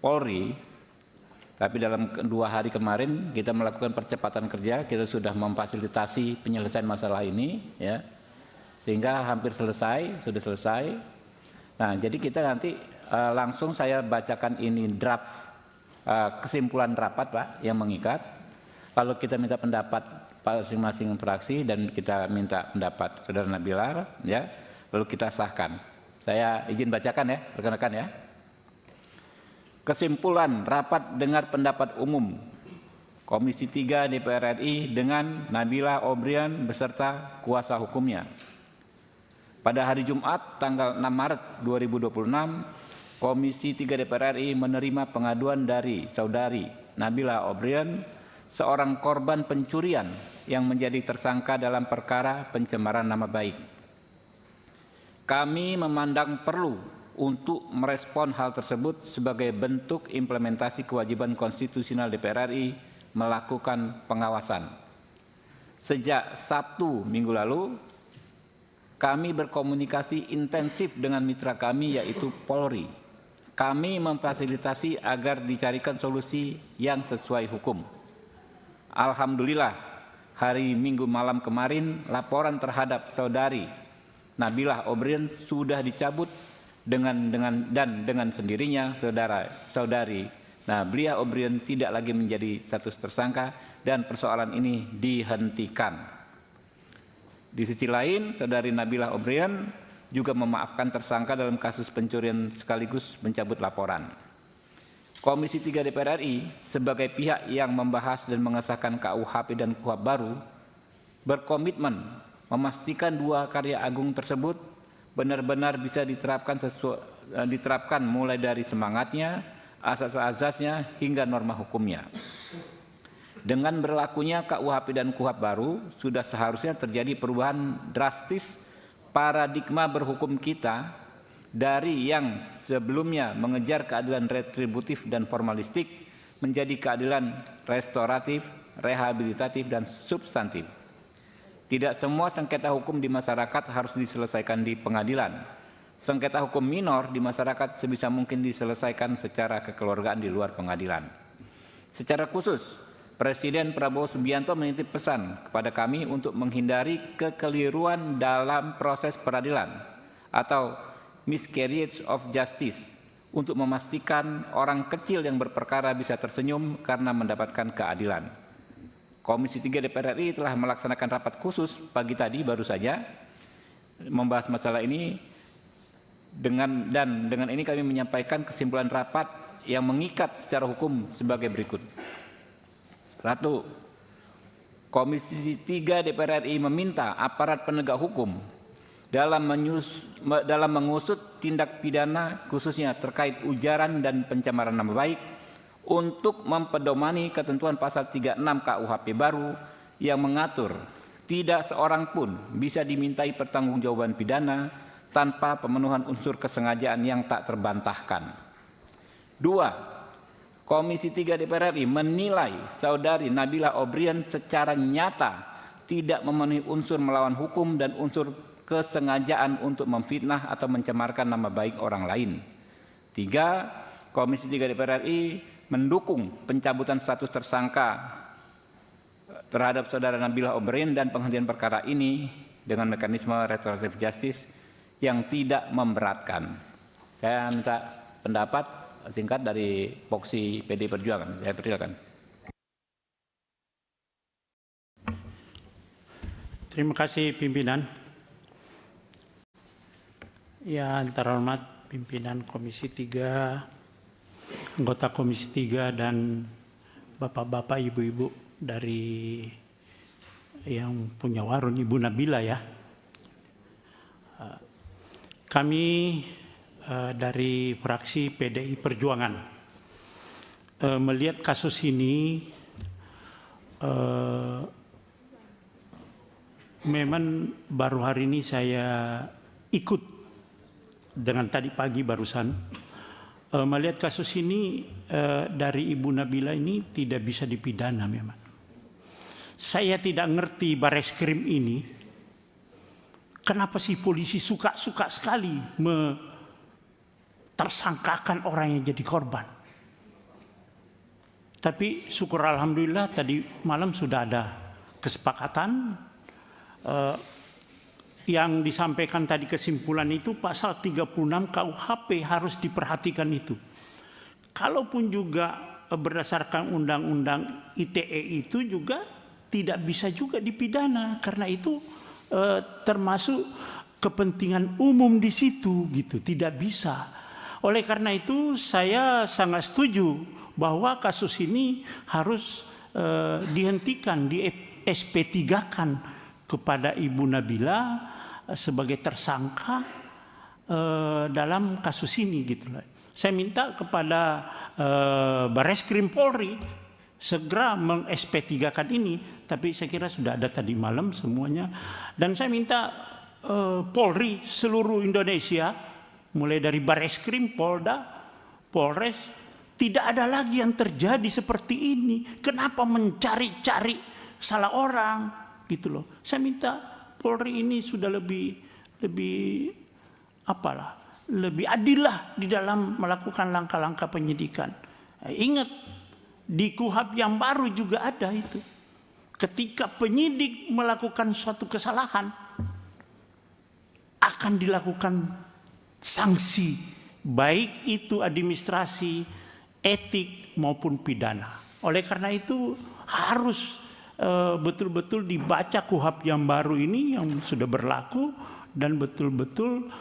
Polri, tapi dalam 2 hari kemarin kita melakukan percepatan kerja, kita sudah memfasilitasi penyelesaian masalah ini, ya, sehingga hampir selesai, sudah selesai. Nah, jadi kita nanti langsung saya bacakan ini draft kesimpulan rapat, Pak, yang mengikat. Lalu kita minta pendapat masing-masing fraksi dan kita minta pendapat Saudara Nabila, ya. Lalu kita sahkan. Saya izin bacakan ya, rekan-rekan ya. Kesimpulan rapat dengar pendapat umum Komisi 3 DPR RI dengan Nabila Obrian beserta kuasa hukumnya. Pada hari Jumat tanggal 6 Maret 2026, Komisi 3 DPR RI menerima pengaduan dari Saudari Nabila Obrian, seorang korban pencurian yang menjadi tersangka dalam perkara pencemaran nama baik. Kami memandang perlu untuk merespon hal tersebut sebagai bentuk implementasi kewajiban konstitusional DPR RI melakukan pengawasan. Sejak Sabtu minggu lalu, kami berkomunikasi intensif dengan mitra kami yaitu Polri. Kami memfasilitasi agar dicarikan solusi yang sesuai hukum. Alhamdulillah, hari Minggu malam kemarin laporan terhadap Saudari Nabila Obrian sudah dicabut dengan sendirinya Saudari Nabila Obrian tidak lagi menjadi status tersangka dan persoalan ini dihentikan. Di sisi lain, Saudari Nabila Obrian juga memaafkan tersangka dalam kasus pencurian sekaligus mencabut laporan. Komisi 3 DPR RI sebagai pihak yang membahas dan mengesahkan KUHP dan KUHP baru berkomitmen memastikan 2 karya agung tersebut benar-benar bisa diterapkan mulai dari semangatnya, asas-asasnya hingga norma hukumnya. Dengan berlakunya KUHP dan KUHP baru, sudah seharusnya terjadi perubahan drastis paradigma berhukum kita dari yang sebelumnya mengejar keadilan retributif dan formalistik menjadi keadilan restoratif, rehabilitatif, dan substantif. Tidak semua sengketa hukum di masyarakat harus diselesaikan di pengadilan. Sengketa hukum minor di masyarakat sebisa mungkin diselesaikan secara kekeluargaan di luar pengadilan. Secara khusus, Presiden Prabowo Subianto menitip pesan kepada kami untuk menghindari kekeliruan dalam proses peradilan atau miscarriage of justice untuk memastikan orang kecil yang berperkara bisa tersenyum karena mendapatkan keadilan. Komisi 3 DPR RI telah melaksanakan rapat khusus pagi tadi baru saja membahas masalah ini dengan ini kami menyampaikan kesimpulan rapat yang mengikat secara hukum sebagai berikut. 1. Komisi 3 DPR RI meminta aparat penegak hukum dalam mengusut tindak pidana khususnya terkait ujaran dan pencemaran nama baik untuk mempedomani ketentuan pasal 36 KUHP baru yang mengatur tidak seorang pun bisa dimintai pertanggungjawaban pidana tanpa pemenuhan unsur kesengajaan yang tak terbantahkan. 2. Komisi 3 DPR RI menilai Saudari Nabila Obrian secara nyata tidak memenuhi unsur melawan hukum dan unsur kesengajaan untuk memfitnah atau mencemarkan nama baik orang lain. 3. Komisi 3 DPR RI mendukung pencabutan status tersangka terhadap Saudara Nabila Obrian dan penghentian perkara ini dengan mekanisme restoratif justice yang tidak memberatkan. Saya minta pendapat singkat dari Voksi PD Perjuangan. Saya persilakan. Terima kasih pimpinan. Yang terhormat pimpinan Komisi 3, anggota Komisi 3 dan bapak-bapak, ibu-ibu dari yang punya warung, Ibu Nabila ya. Kami dari fraksi PDI Perjuangan melihat kasus ini memang baru hari ini saya ikut dengan tadi pagi barusan melihat kasus ini dari Ibu Nabila ini tidak bisa dipidana memang. Saya tidak ngerti Bareskrim ini kenapa sih polisi suka sekali tersangkakan orang yang jadi korban. Tapi syukur alhamdulillah tadi malam sudah ada kesepakatan yang disampaikan tadi kesimpulan itu pasal 36 KUHP harus diperhatikan itu. Kalaupun juga berdasarkan undang-undang ITE itu juga tidak bisa juga dipidana karena itu termasuk kepentingan umum di situ gitu, tidak bisa. Oleh karena itu saya sangat setuju bahwa kasus ini harus dihentikan, di SP3-kan kepada Ibu Nabila sebagai tersangka dalam kasus ini gitu loh. Saya minta kepada Bareskrim Polri segera meng-SP3-kan ini, tapi saya kira sudah ada tadi malam semuanya. Dan saya minta Polri seluruh Indonesia, mulai dari Bareskrim, Polda, Polres, tidak ada lagi yang terjadi seperti ini. Kenapa mencari-cari salah orang gitu loh. Saya minta Polri ini sudah lebih adil lah di dalam melakukan langkah-langkah penyidikan. Ingat, di KUHP yang baru juga ada itu. Ketika penyidik melakukan suatu kesalahan, akan dilakukan sanksi, baik itu administrasi, etik maupun pidana. Oleh karena itu harus betul-betul dibaca KUHP yang baru ini yang sudah berlaku dan betul-betul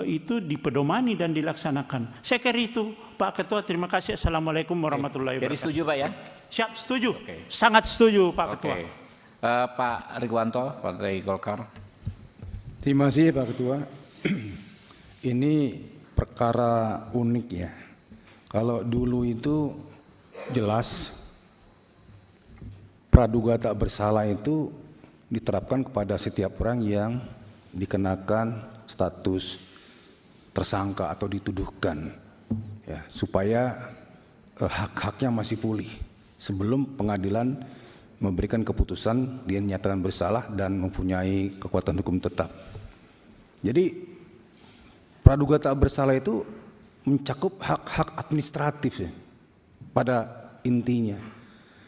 itu dipedomani dan dilaksanakan. Saya kira itu Pak Ketua. Terima kasih. Assalamualaikum warahmatullahi wabarakatuh. Jadi setuju Pak ya? Siap, setuju. Sangat setuju Pak Ketua. Pak Rikwanto, Partai Golkar. Terima kasih Pak Ketua. Ini perkara unik ya. Kalau dulu itu jelas praduga tak bersalah itu diterapkan kepada setiap orang yang dikenakan status tersangka atau dituduhkan, ya, supaya hak-haknya masih pulih sebelum pengadilan memberikan keputusan dia dinyatakan bersalah dan mempunyai kekuatan hukum tetap. Jadi praduga tak bersalah itu mencakup hak-hak administratif ya. Pada intinya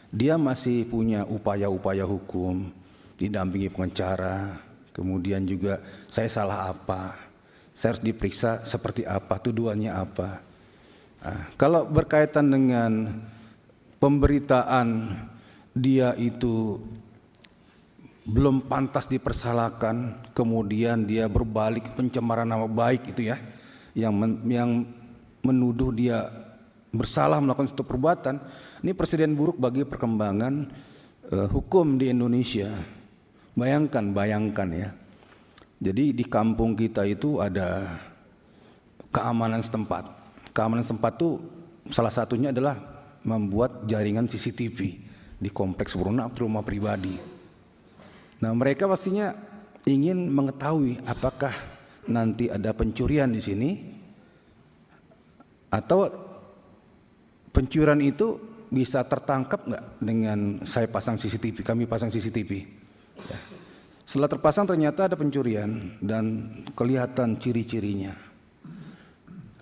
dia masih punya upaya-upaya hukum, didampingi pengacara, kemudian juga saya salah apa, saya harus diperiksa seperti apa, tuduhannya apa. Nah, kalau berkaitan dengan pemberitaan dia itu belum pantas dipersalahkan, kemudian dia berbalik pencemaran nama baik itu ya, yang menuduh dia bersalah melakukan suatu perbuatan, ini presiden buruk bagi perkembangan hukum di Indonesia. Bayangkan ya. Jadi di kampung kita itu ada keamanan setempat. Keamanan setempat itu salah satunya adalah membuat jaringan CCTV di kompleks rumah pribadi. Nah, mereka pastinya ingin mengetahui apakah nanti ada pencurian di sini atau pencurian itu bisa tertangkap nggak dengan saya pasang CCTV, kami pasang CCTV. Ya. Setelah terpasang ternyata ada pencurian dan kelihatan ciri-cirinya.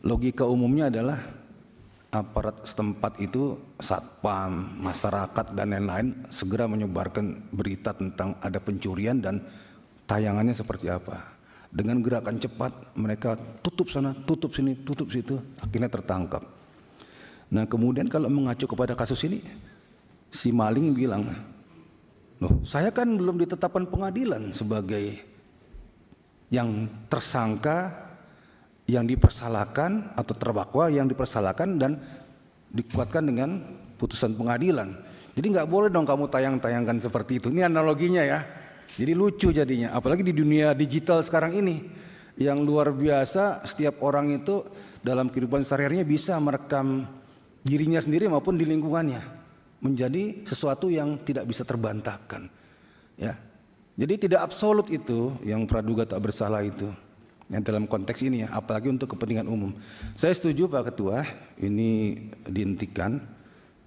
Logika umumnya adalah aparat setempat itu, satpam, masyarakat dan lain-lain segera menyebarkan berita tentang ada pencurian dan tayangannya seperti apa. Dengan gerakan cepat mereka tutup sana, tutup sini, tutup situ, akhirnya tertangkap. Nah, kemudian kalau mengacu kepada kasus ini, si maling bilang, loh, saya kan belum ditetapkan pengadilan sebagai yang tersangka, yang dipersalahkan atau terdakwa yang dipersalahkan dan dikuatkan dengan putusan pengadilan. Jadi nggak boleh dong kamu tayang-tayangkan seperti itu. Ini analoginya ya. Jadi lucu jadinya. Apalagi di dunia digital sekarang ini yang luar biasa, setiap orang itu dalam kehidupan sehari-harinya bisa merekam dirinya sendiri maupun di lingkungannya menjadi sesuatu yang tidak bisa terbantahkan. Ya. Jadi tidak absolut itu yang praduga tak bersalah itu. Yang dalam konteks ini ya, apalagi untuk kepentingan umum. Saya setuju Pak Ketua, ini dihentikan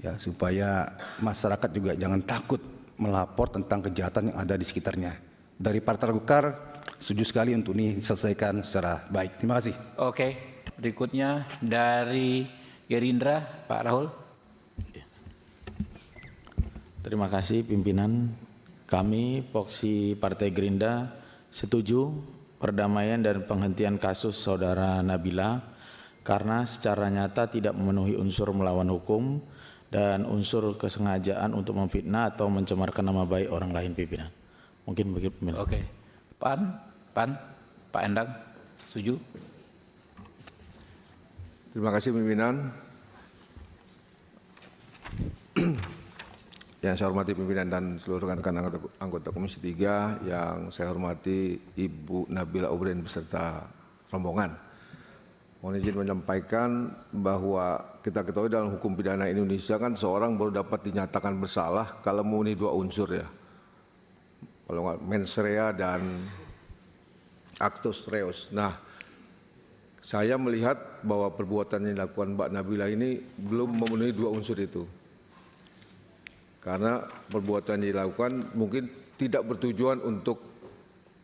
ya supaya masyarakat juga jangan takut melapor tentang kejahatan yang ada di sekitarnya. Dari Partai Golkar setuju sekali untuk ini diselesaikan secara baik. Terima kasih. Oke, berikutnya dari Gerindra, Pak Rahul. Terima kasih pimpinan. Kami, Poksi Partai Gerindra, setuju perdamaian dan penghentian kasus Saudara Nabila karena secara nyata tidak memenuhi unsur melawan hukum dan unsur kesengajaan untuk memfitnah atau mencemarkan nama baik orang lain, pimpinan. Mungkin begitu, pimpinan. Oke. Pak Endang, setuju? Terima kasih pimpinan. Yang saya hormati pimpinan dan seluruh rekan-rekan anggota Komisi 3, yang saya hormati Ibu Nabila Obrien beserta rombongan. Mohon izin menyampaikan bahwa kita ketahui dalam hukum pidana Indonesia kan seorang baru dapat dinyatakan bersalah kalau memenuhi 2 unsur ya. Kalau nggak mens rea dan actus reus. Nah, saya melihat bahwa perbuatan yang dilakukan Mbak Nabila ini belum memenuhi 2 unsur itu. Karena perbuatan yang dilakukan mungkin tidak bertujuan untuk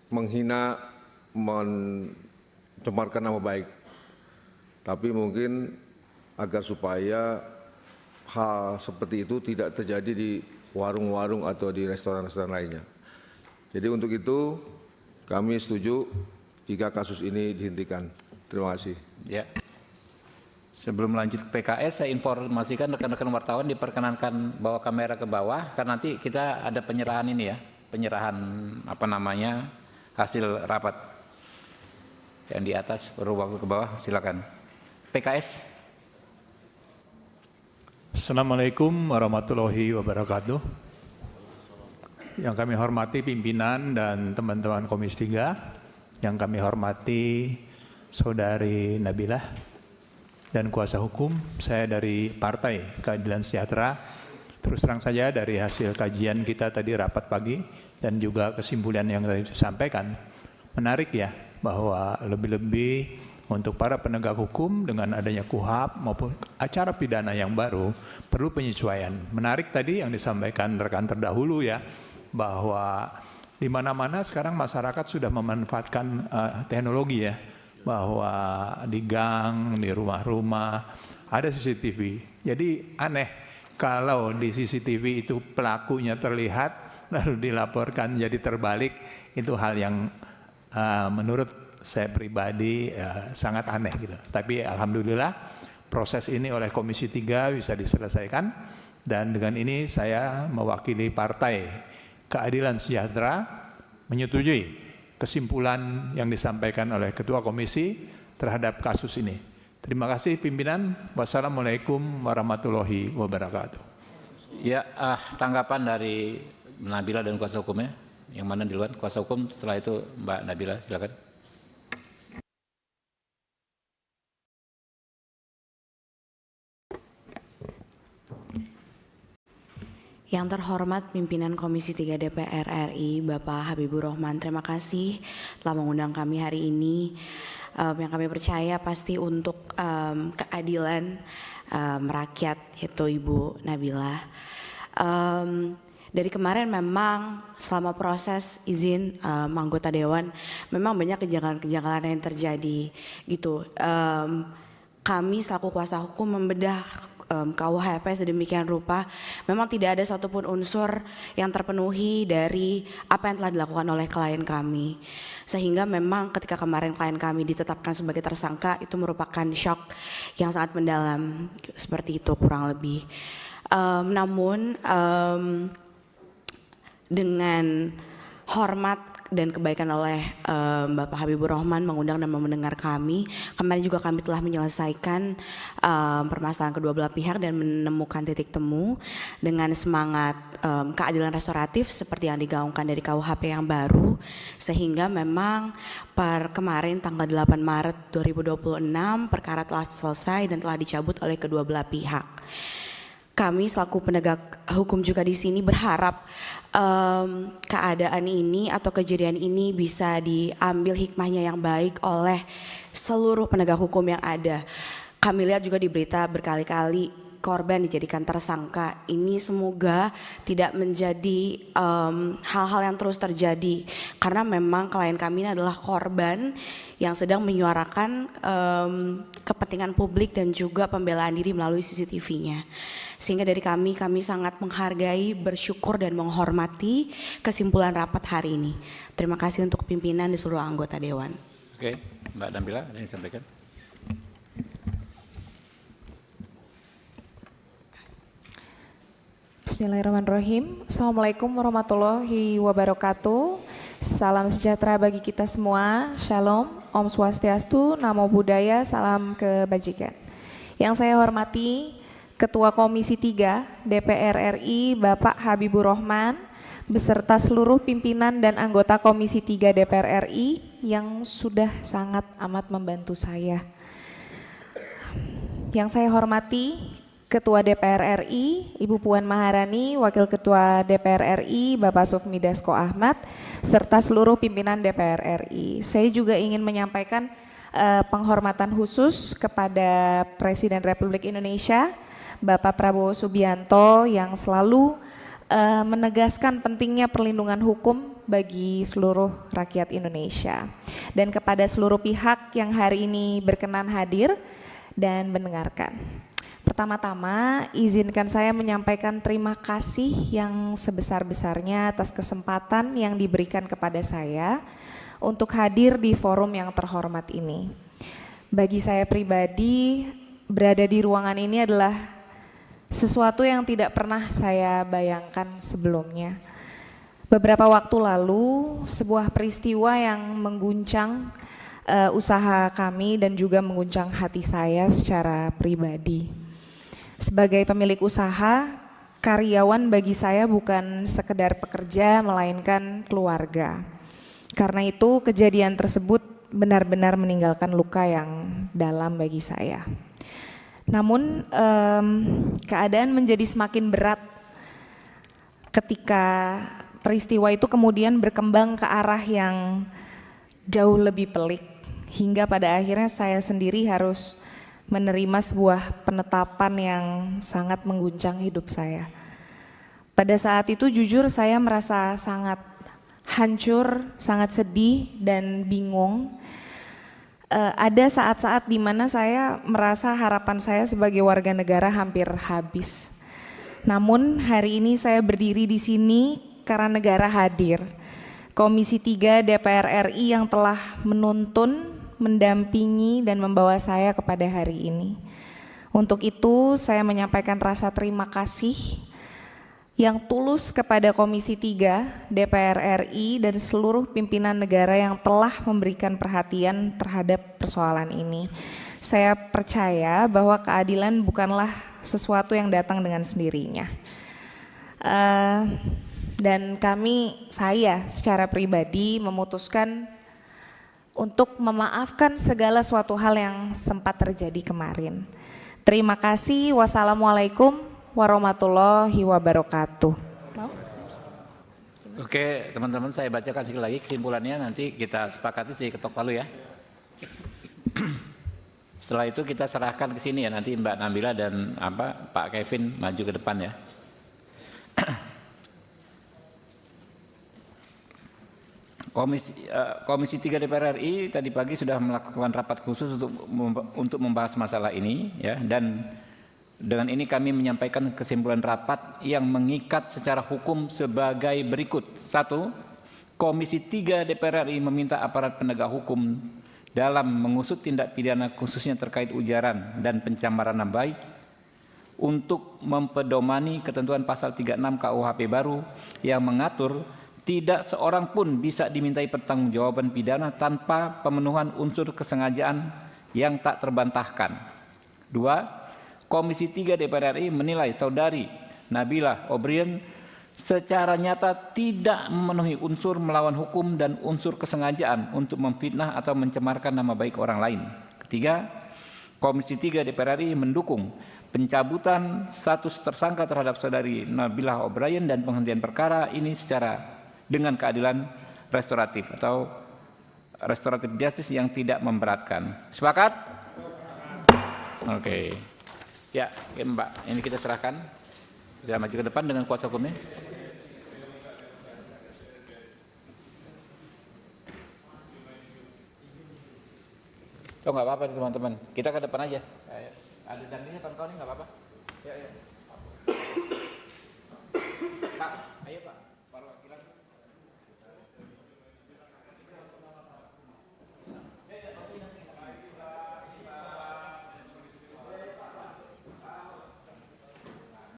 menghina, mencemarkan nama baik. Tapi mungkin agar supaya hal seperti itu tidak terjadi di warung-warung atau di restoran-restoran lainnya. Jadi untuk itu kami setuju jika kasus ini dihentikan. Terima kasih. Ya. Sebelum lanjut ke PKS, saya informasikan rekan-rekan wartawan diperkenankan bawa kamera ke bawah, karena nanti kita ada penyerahan ini ya, penyerahan hasil rapat. Yang di atas baru ke bawah, silakan. PKS. Assalamualaikum warahmatullahi wabarakatuh. Yang kami hormati pimpinan dan teman-teman Komisi 3, yang kami hormati Saudari Nabilah dan kuasa hukum, saya dari Partai Keadilan Sejahtera. Terus terang saja dari hasil kajian kita tadi rapat pagi dan juga kesimpulan yang tadi disampaikan, menarik ya bahwa lebih-lebih untuk para penegak hukum dengan adanya KUHAP maupun acara pidana yang baru perlu penyesuaian. Menarik tadi yang disampaikan rekan terdahulu ya, bahwa di mana-mana sekarang masyarakat sudah memanfaatkan teknologi ya, bahwa di gang, di rumah-rumah ada CCTV. Jadi aneh kalau di CCTV itu pelakunya terlihat lalu dilaporkan jadi terbalik, itu hal yang menurut saya pribadi sangat aneh gitu. Tapi alhamdulillah proses ini oleh Komisi 3 bisa diselesaikan, dan dengan ini saya mewakili Partai Keadilan Sejahtera menyetujui kesimpulan yang disampaikan oleh Ketua Komisi terhadap kasus ini. Terima kasih pimpinan. Wassalamualaikum warahmatullahi wabarakatuh. Ya, tanggapan dari Nabila dan kuasa hukumnya. Yang mana duluan? Kuasa hukum, setelah itu Mbak Nabila, silakan. Yang terhormat pimpinan Komisi 3 DPR RI, Bapak Habibur Rahman, terima kasih telah mengundang kami hari ini. Yang kami percaya pasti untuk keadilan rakyat, yaitu Ibu Nabila. Dari kemarin memang selama proses izin anggota Dewan memang banyak kejanggalan-kejanggalan yang terjadi gitu. Kami selaku kuasa hukum membedah KUHP sedemikian rupa, memang tidak ada satupun unsur yang terpenuhi dari apa yang telah dilakukan oleh klien kami. Sehingga memang ketika kemarin klien kami ditetapkan sebagai tersangka, itu merupakan shock yang sangat mendalam, seperti itu kurang lebih. Namun dengan hormat dan kebaikan oleh Bapak Habibur Rahman mengundang dan mendengar kami. Kemarin juga kami telah menyelesaikan permasalahan kedua belah pihak dan menemukan titik temu dengan semangat keadilan restoratif seperti yang digaungkan dari KUHP yang baru, sehingga memang per kemarin tanggal 8 Maret 2026 perkara telah selesai dan telah dicabut oleh kedua belah pihak. Kami selaku penegak hukum juga di sini berharap keadaan ini atau kejadian ini bisa diambil hikmahnya yang baik oleh seluruh penegak hukum yang ada. Kami lihat juga di berita berkali-kali korban dijadikan tersangka. Ini semoga tidak menjadi hal-hal yang terus terjadi, karena memang klien kami ini adalah korban yang sedang menyuarakan kepentingan publik dan juga pembelaan diri melalui CCTV-nya. Sehingga dari kami sangat menghargai, bersyukur dan menghormati kesimpulan rapat hari ini. Terima kasih untuk pimpinan di seluruh anggota Dewan. Oke, Mbak Nabila, ada yang disampaikan? Bismillahirrahmanirrahim. Assalamualaikum warahmatullahi wabarakatuh. Salam sejahtera bagi kita semua. Shalom, Om Swastiastu, Namo Buddhaya, salam kebajikan. Yang saya hormati Ketua Komisi 3 DPR RI Bapak Habibur Rahman beserta seluruh pimpinan dan anggota Komisi 3 DPR RI yang sudah sangat amat membantu saya. Yang saya hormati Ketua DPR RI, Ibu Puan Maharani, Wakil Ketua DPR RI, Bapak Sufmi Dasko Ahmad, serta seluruh pimpinan DPR RI. Saya juga ingin menyampaikan penghormatan khusus kepada Presiden Republik Indonesia, Bapak Prabowo Subianto, yang selalu menegaskan pentingnya perlindungan hukum bagi seluruh rakyat Indonesia. Dan kepada seluruh pihak yang hari ini berkenan hadir dan mendengarkan. Pertama-tama, izinkan saya menyampaikan terima kasih yang sebesar-besarnya atas kesempatan yang diberikan kepada saya untuk hadir di forum yang terhormat ini. Bagi saya pribadi, berada di ruangan ini adalah sesuatu yang tidak pernah saya bayangkan sebelumnya. Beberapa waktu lalu, sebuah peristiwa yang mengguncang usaha kami dan juga mengguncang hati saya secara pribadi. Sebagai pemilik usaha, karyawan bagi saya bukan sekedar pekerja melainkan keluarga. Karena itu kejadian tersebut benar-benar meninggalkan luka yang dalam bagi saya. Namun keadaan menjadi semakin berat ketika peristiwa itu kemudian berkembang ke arah yang jauh lebih pelik. Hingga pada akhirnya saya sendiri harus menerima sebuah penetapan yang sangat mengguncang hidup saya. Pada saat itu jujur saya merasa sangat hancur, sangat sedih dan bingung. Ada saat-saat di mana saya merasa harapan saya sebagai warga negara hampir habis. Namun hari ini saya berdiri di sini karena negara hadir. Komisi 3 DPR RI yang telah menuntun, mendampingi dan membawa saya kepada hari ini. Untuk itu saya menyampaikan rasa terima kasih yang tulus kepada Komisi 3 DPR RI dan seluruh pimpinan negara yang telah memberikan perhatian terhadap persoalan ini. Saya percaya bahwa keadilan bukanlah sesuatu yang datang dengan sendirinya. Dan saya secara pribadi memutuskan untuk memaafkan segala suatu hal yang sempat terjadi kemarin. Terima kasih. Wassalamualaikum warahmatullahi wabarakatuh. Oke, teman-teman, saya bacakan sekali lagi kesimpulannya, nanti kita sepakati di ketok palu ya. Setelah itu kita serahkan ke sini ya, nanti Mbak Nabila dan Pak Kevin maju ke depan ya. Komisi 3 DPR RI tadi pagi sudah melakukan rapat khusus untuk membahas masalah ini ya, dan dengan ini kami menyampaikan kesimpulan rapat yang mengikat secara hukum sebagai berikut. 1. Komisi 3 DPR RI meminta aparat penegak hukum dalam mengusut tindak pidana khususnya terkait ujaran dan pencemaran nama baik untuk mempedomani ketentuan pasal 36 KUHP baru yang mengatur tidak seorang pun bisa dimintai pertanggungjawaban pidana tanpa pemenuhan unsur kesengajaan yang tak terbantahkan. 2. Komisi 3 DPR RI menilai saudari Nabila O'Brien secara nyata tidak memenuhi unsur melawan hukum dan unsur kesengajaan untuk memfitnah atau mencemarkan nama baik orang lain. Ketiga, Komisi 3 DPR RI mendukung pencabutan status tersangka terhadap saudari Nabila O'Brien dan penghentian perkara ini secara dengan keadilan restoratif atau restoratif justice yang tidak memberatkan. Sepakat? Oke. Ya, Mbak, ini kita serahkan. Saya maju ke depan dengan kuasa hukumnya. Oh, nggak apa-apa teman-teman. Kita ke depan aja. Ada dampingnya kawan-kawan, nggak apa-apa. Ya, ya. Pak, ayo Pak.